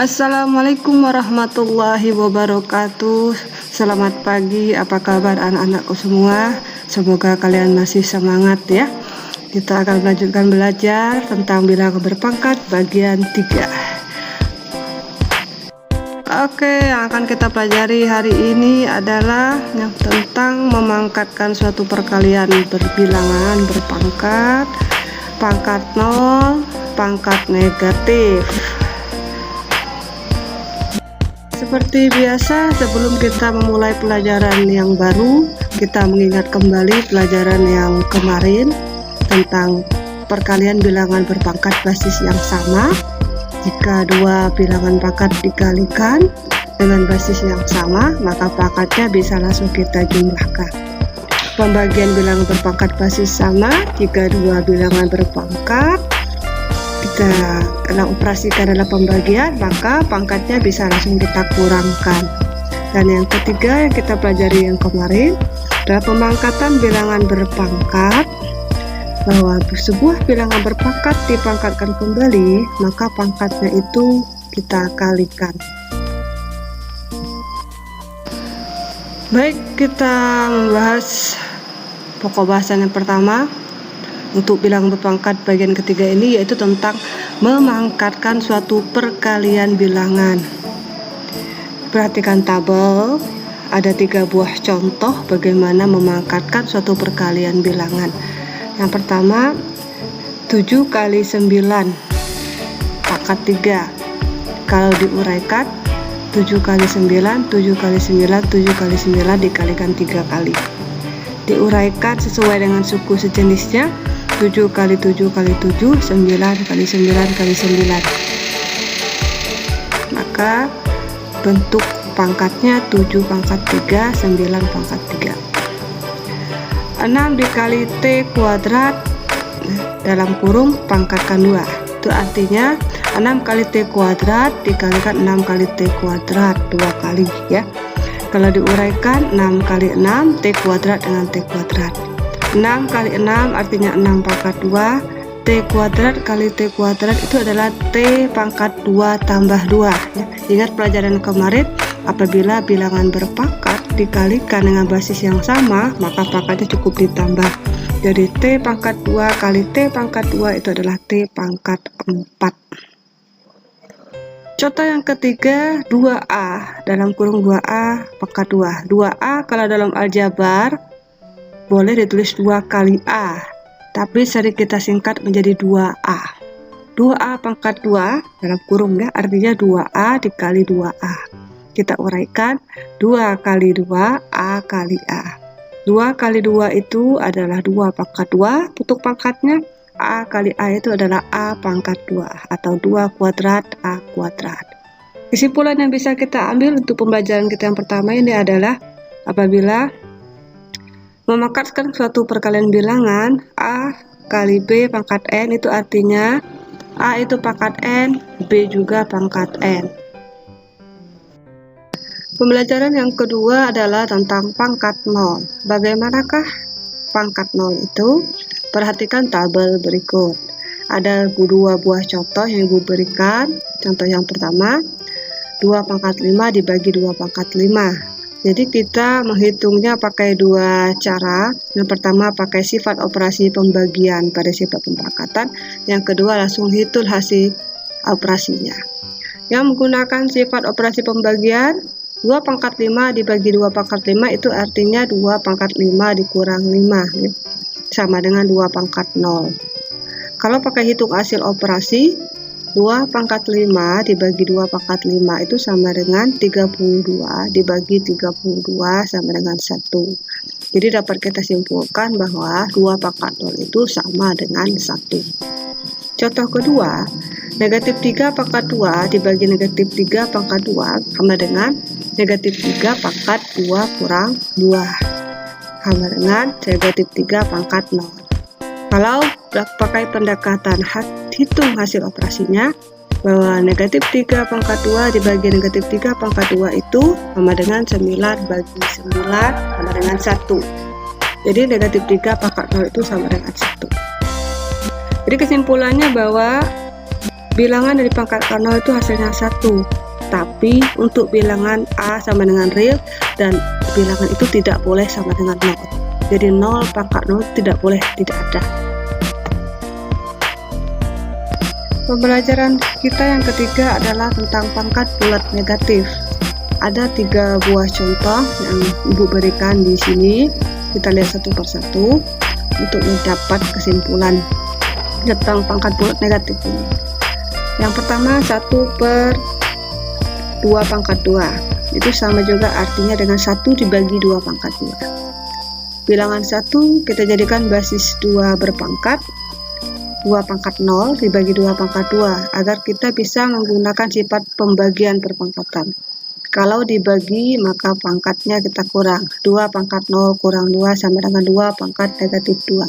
Assalamualaikum warahmatullahi wabarakatuh. Selamat pagi, apa kabar anak-anakku semua? Semoga kalian masih semangat ya. Kita akan melanjutkan belajar tentang bilangan berpangkat bagian 3. Oke, yang akan kita pelajari hari ini adalah yang tentang memangkatkan suatu perkalian berbilangan berpangkat, pangkat 0, pangkat negatif. Seperti biasa, sebelum kita memulai pelajaran yang baru, kita mengingat kembali pelajaran yang kemarin tentang perkalian bilangan berpangkat basis yang sama. Jika dua bilangan pangkat dikalikan dengan basis yang sama, maka pangkatnya bisa langsung kita jumlahkan. Pembagian bilangan berpangkat basis sama, jika dua bilangan berpangkat kita operasikan dalam pembagian, maka pangkatnya bisa langsung kita kurangkan. Dan yang ketiga yang kita pelajari yang kemarin adalah pemangkatan bilangan berpangkat, bahwa sebuah bilangan berpangkat dipangkatkan kembali, maka pangkatnya itu kita kalikan. Baik, kita membahas pokok bahasan yang pertama untuk bilangan berpangkat bagian ketiga ini, yaitu tentang memangkatkan suatu perkalian bilangan. Perhatikan tabel, ada 3 buah contoh bagaimana memangkatkan suatu perkalian bilangan. Yang pertama, 7 kali 9 pangkat 3. Kalau diuraikan, 7 kali 9, 7 kali 9, 7 kali 9 dikalikan 3 kali. Diuraikan sesuai dengan suku sejenisnya, 7 kali 7 kali 7, 9 kali 9 kali 9. Maka bentuk pangkatnya 7 pangkat 3, 9 pangkat 3. 6 dikali T kuadrat dalam kurung pangkatkan 2. Itu artinya 6 kali T kuadrat dikalikan 6 kali T kuadrat 2 kali ya. Kalau diuraikan 6 kali 6 T kuadrat dengan T kuadrat. 6 kali 6 artinya 6 pangkat 2. T kuadrat kali T kuadrat itu adalah T pangkat 2 tambah 2 ya. Ingat pelajaran kemarin, apabila bilangan berpangkat dikalikan dengan basis yang sama, maka pangkatnya cukup ditambah. Jadi T pangkat 2 kali T pangkat 2 itu adalah T pangkat 4. Contoh yang ketiga, 2A dalam kurung 2A pangkat 2. 2A kalau dalam aljabar boleh ditulis 2 kali A, tapi sering kita singkat menjadi 2A. 2A pangkat 2 dalam kurung ya, artinya 2A dikali 2A. Kita uraikan 2 kali 2 A kali A. 2 kali 2 itu adalah 2 pangkat 2, bentuk pangkatnya. A kali A itu adalah A pangkat 2 atau 2 kuadrat A kuadrat. Kesimpulan yang bisa kita ambil untuk pembelajaran kita yang pertama ini adalah apabila memangkatkan suatu perkalian bilangan A kali B pangkat N, itu artinya A itu pangkat N, B juga pangkat N. Pembelajaran yang kedua adalah tentang pangkat 0. Bagaimanakah pangkat 0 itu? Perhatikan tabel berikut. Ada 2 buah contoh yang Ibu berikan. Contoh yang pertama, 2 pangkat 5 dibagi 2 pangkat 5. Jadi kita menghitungnya pakai 2 cara. Yang pertama pakai sifat operasi pembagian pada sifat pemangkatan. Yang kedua langsung hitung hasil operasinya. Yang menggunakan sifat operasi pembagian, 2 pangkat 5 dibagi 2 pangkat 5 itu artinya 2 pangkat 5 dikurang 5 ya. Sama dengan 2 pangkat 0. Kalau pakai hitung hasil operasi, 2 pangkat 5 dibagi 2 pangkat 5 itu sama dengan 32 dibagi 32 sama dengan 1. Jadi dapat kita simpulkan bahwa 2 pangkat 0 itu sama dengan 1. Contoh kedua, negatif 3 pangkat 2 dibagi negatif 3 pangkat 2 sama dengan negatif 3 pangkat 2 kurang 2 sama dengan negatif 3 pangkat 0. Kalau pakai pendekatan hitung hasil operasinya, bahwa negatif 3 pangkat 2 dibagi negatif 3 pangkat 2 itu sama dengan 9 bagi 9 sama dengan 1. Jadi negatif 3 pangkat 0 itu sama dengan 1. Jadi kesimpulannya bahwa bilangan dari pangkat 0 itu hasilnya 1, tapi untuk bilangan A sama dengan real dan bilangan itu tidak boleh sama dengan 0. Jadi 0 pangkat 0 tidak boleh tidak ada. Pembelajaran kita yang ketiga adalah tentang pangkat bulat negatif. Ada 3 buah contoh yang Ibu berikan di sini. Kita lihat satu persatu untuk mendapat kesimpulan tentang pangkat bulat negatif ini. Yang pertama 1/2 pangkat 2. Itu sama juga artinya dengan 1 dibagi 2 pangkat 2. Bilangan 1 kita jadikan basis 2 berpangkat 2 pangkat 0 dibagi 2 pangkat 2 agar kita bisa menggunakan sifat pembagian perpangkatan. Kalau dibagi maka pangkatnya kita kurang. 2 pangkat 0 kurang 2 sama dengan 2 pangkat negatif 2.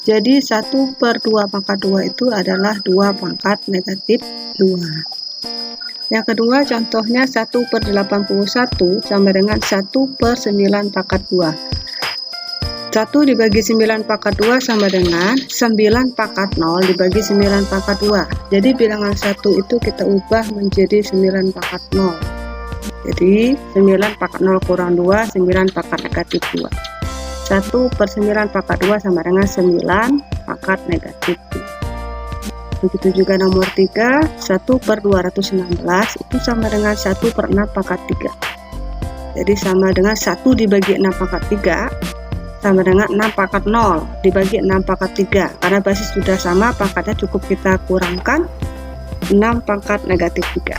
Jadi 1/2 pangkat 2 itu adalah 2 pangkat negatif 2. Yang kedua contohnya 1/81 sama dengan 1/9 pangkat 2. 1 dibagi 9 pangkat 2 sama dengan 9 pangkat 0 dibagi 9 pangkat 2. Jadi bilangan 1 itu kita ubah menjadi 9 pangkat 0. Jadi 9 pangkat 0 kurang 2, 9 pangkat negatif 2. 1/9 pangkat 2 sama dengan 9 pangkat negatif 2. Begitu juga nomor 3, 1/216 itu sama dengan 1/6 pangkat 3. Jadi sama dengan 1 dibagi 6 pangkat 3 sama dengan 6 pangkat 0 dibagi 6 pangkat 3. Karena basis sudah sama, pangkatnya cukup kita kurangkan 6 pangkat negatif 3.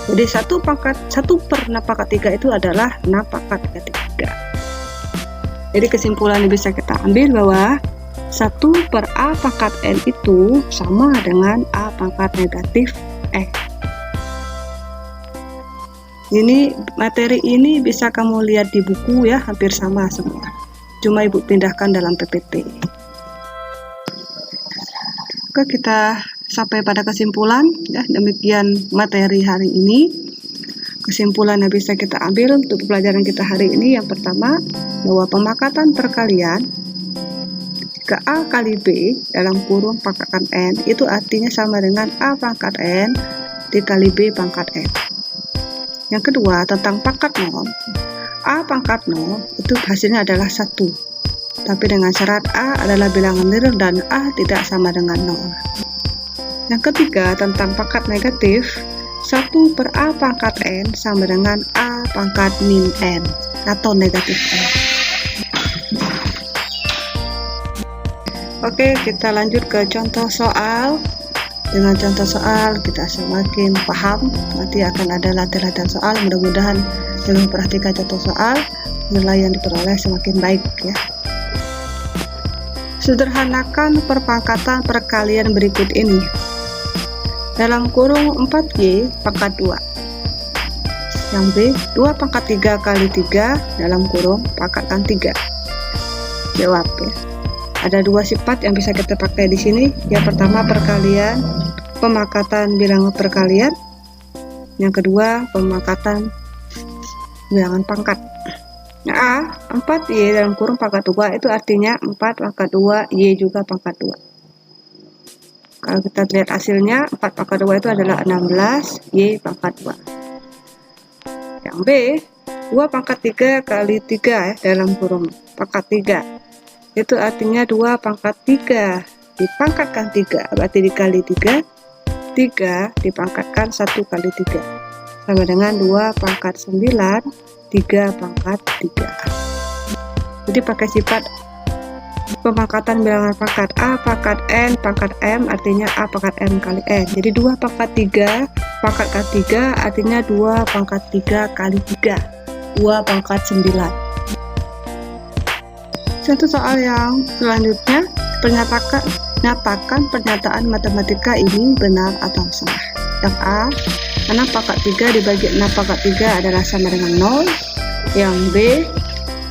Jadi 1/6 pangkat 3 itu adalah 6 pangkat negatif 3. Jadi kesimpulan yang bisa kita ambil bahwa 1/A pangkat N itu sama dengan A pangkat negatif N. Ini materi ini bisa kamu lihat di buku ya, hampir sama semua. Cuma Ibu pindahkan dalam PPT. Oke, kita sampai pada kesimpulan ya. Demikian materi hari ini. Kesimpulan yang bisa kita ambil untuk pelajaran kita hari ini, yang pertama bahwa pemakatan perkalian jika A kali B dalam kurung pangkatan N itu artinya sama dengan A pangkat N dikali B pangkat N. Yang kedua tentang pangkat 0, A pangkat 0 itu hasilnya adalah 1, tapi dengan syarat A adalah bilangan real dan A tidak sama dengan 0. Yang ketiga tentang pangkat negatif, 1/A pangkat N sama dengan A pangkat min N atau negatif N. Oke, kita lanjut ke contoh soal. Dengan contoh soal kita semakin paham, nanti akan ada latihan-latihan soal. Mudah-mudahan dengan memperhatikan contoh soal, nilai yang diperoleh semakin baik ya. Sederhanakan perpangkatan perkalian berikut ini. Dalam kurung 4Y pangkat 2. Yang B, 2 pangkat 3 kali 3 dalam kurung pangkatan 3. Jawab ya. Ada 2 sifat yang bisa kita pakai di sini. Yang pertama perkalian, pemakatan bilangan perkalian. Yang kedua pemakatan bilangan pangkat. Nah, A, 4Y dalam kurung pangkat 2 itu artinya 4 pangkat 2, Y juga pangkat 2. Kalau kita lihat hasilnya, 4 pangkat 2 itu adalah 16, Y pangkat 2. Yang B, 2 pangkat 3 kali 3 dalam kurung pangkat 3. Itu artinya 2 pangkat 3 dipangkatkan 3, berarti dikali 3, 3 dipangkatkan 1 kali 3. Sama dengan 2 pangkat 9, 3 pangkat 3. Jadi pakai sifat pemangkatan bilangan pangkat A pangkat N pangkat M artinya A pangkat M kali N. Jadi 2 pangkat 3 pangkatkan 3 artinya 2 pangkat 3 kali 3, 2 pangkat 9. Satu soal yang selanjutnya, nyatakan pernyataan matematika ini benar atau salah. Yang A, 6 pangkat 3 dibagi 6 pangkat 3 adalah sama dengan 0. Yang B,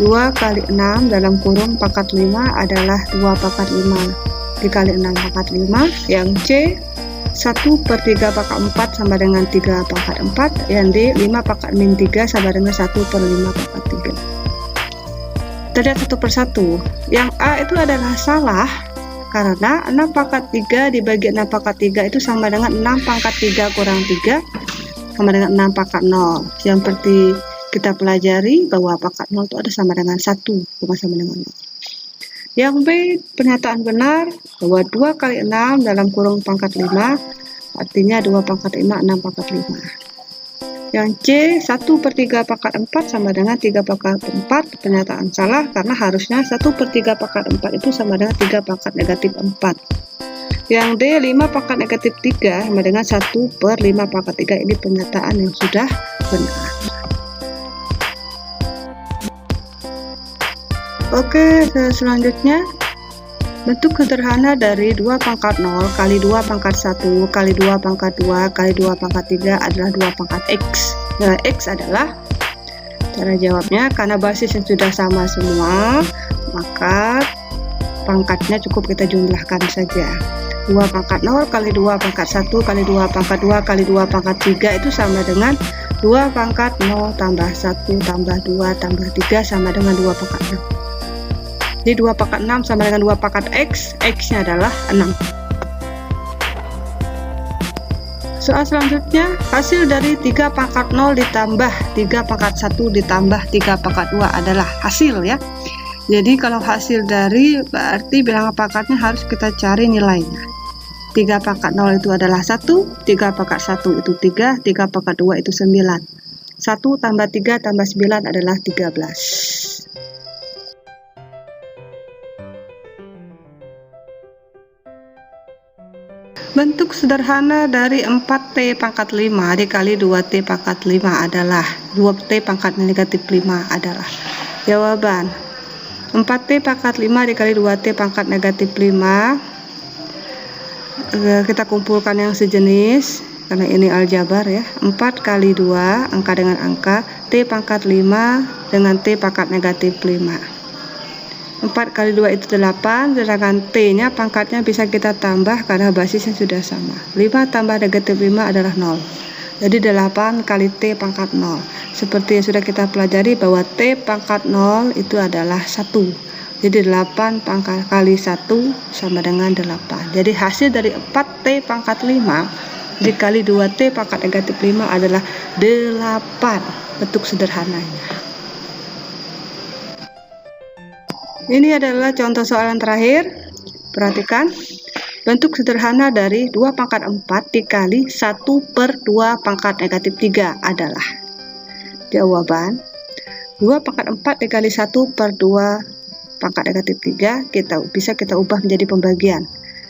2 kali 6 dalam kurung pangkat 5 adalah 2 pangkat 5 dikali 6 pangkat 5. Yang C, 1/3 pangkat 4 sama dengan 3 pangkat 4. Yang D, 5 pangkat min 3 sama dengan 1/5 pangkat 3. Kita lihat satu persatu. Yang A itu adalah salah Karena 6 pangkat 3 dibagi 6 pangkat 3 itu sama dengan 6 pangkat 3 kurang 3 sama dengan 6 pangkat 0. Yang seperti kita pelajari bahwa pangkat 0 itu ada sama dengan 1, bukan sama dengan 0. Yang B, pernyataan benar bahwa 2 kali 6 dalam kurung pangkat 5 artinya 2 pangkat 5, 6 pangkat 5. Yang C, 1/3 pangkat 4 sama dengan 3 pangkat 4, pernyataan salah karena harusnya 1/3 pangkat 4 itu sama dengan 3 pangkat negatif 4. Yang D, 5 pangkat negatif 3 sama dengan 1/5 pangkat 3, ini pernyataan yang sudah benar. Oke, selanjutnya bentuk sederhana dari 2 pangkat 0 kali 2 pangkat 1 kali 2 pangkat 2 kali 2 pangkat 3 adalah 2 pangkat X. Nah, X adalah cara jawabnya karena basis yang sudah sama semua, maka pangkatnya cukup kita jumlahkan saja. 2 pangkat 0 kali 2 pangkat 1 kali 2 pangkat 2 kali 2 pangkat 3 itu sama dengan 2 pangkat 0 tambah 1 tambah 2 tambah 3 sama dengan 2 pangkat 6. Jadi 2 pangkat 6 sama dengan 2 pangkat X, X-nya adalah 6. Soal selanjutnya, hasil dari 3 pangkat 0 ditambah 3 pangkat 1 ditambah 3 pangkat 2 adalah hasil ya. Jadi kalau hasil dari berarti bilangan pangkatnya harus kita cari nilainya. 3 pangkat 0 itu adalah 1, 3 pangkat 1 itu 3, 3 pangkat 2 itu 9. 1 tambah 3 tambah 9 adalah 13. Bentuk sederhana dari 4T pangkat 5 dikali 2T pangkat 5 adalah 2T pangkat negatif 5 adalah jawaban 4T pangkat 5 dikali 2T pangkat negatif 5. Kita kumpulkan yang sejenis karena ini aljabar ya. 4 kali 2 angka dengan angka, T pangkat 5 dengan T pangkat negatif 5. 4 kali 2 itu 8, sedangkan T-nya pangkatnya bisa kita tambah karena basisnya sudah sama. 5 tambah negatif 5 adalah 0. Jadi 8 kali T pangkat 0. Seperti yang sudah kita pelajari bahwa T pangkat 0 itu adalah 1. Jadi 8 pangkat kali 1 sama dengan 8. Jadi hasil dari 4T pangkat 5 dikali 2T pangkat negatif 5 adalah 8. Bentuk sederhananya. Ini adalah contoh soal yang terakhir. Perhatikan, bentuk sederhana dari 2 pangkat 4 dikali 1/2 pangkat negatif 3 adalah jawaban 2 pangkat 4 dikali 1/2 pangkat negatif 3 bisa kita ubah menjadi pembagian.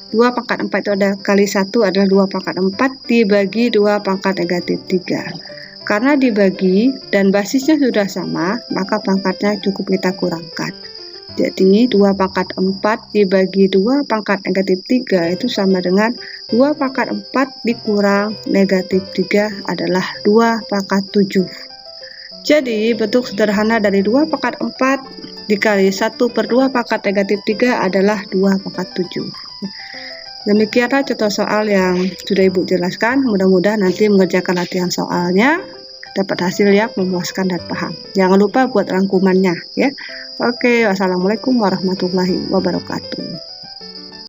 2 pangkat 4 itu ada kali 1 adalah 2 pangkat 4 dibagi 2 pangkat negatif 3. Karena dibagi dan basisnya sudah sama, maka pangkatnya cukup kita kurangkan. Jadi 2 pangkat 4 dibagi 2 pangkat negatif 3 itu sama dengan 2 pangkat 4 dikurang negatif 3 adalah 2 pangkat 7. Jadi bentuk sederhana dari 2 pangkat 4 dikali 1/2 pangkat negatif 3 adalah 2 pangkat 7. Demikianlah contoh soal yang sudah Ibu jelaskan. Mudah-mudahan nanti mengerjakan latihan soalnya dapat hasil yang memuaskan dan paham. Jangan lupa buat rangkumannya ya. Oke, wassalamualaikum warahmatullahi wabarakatuh.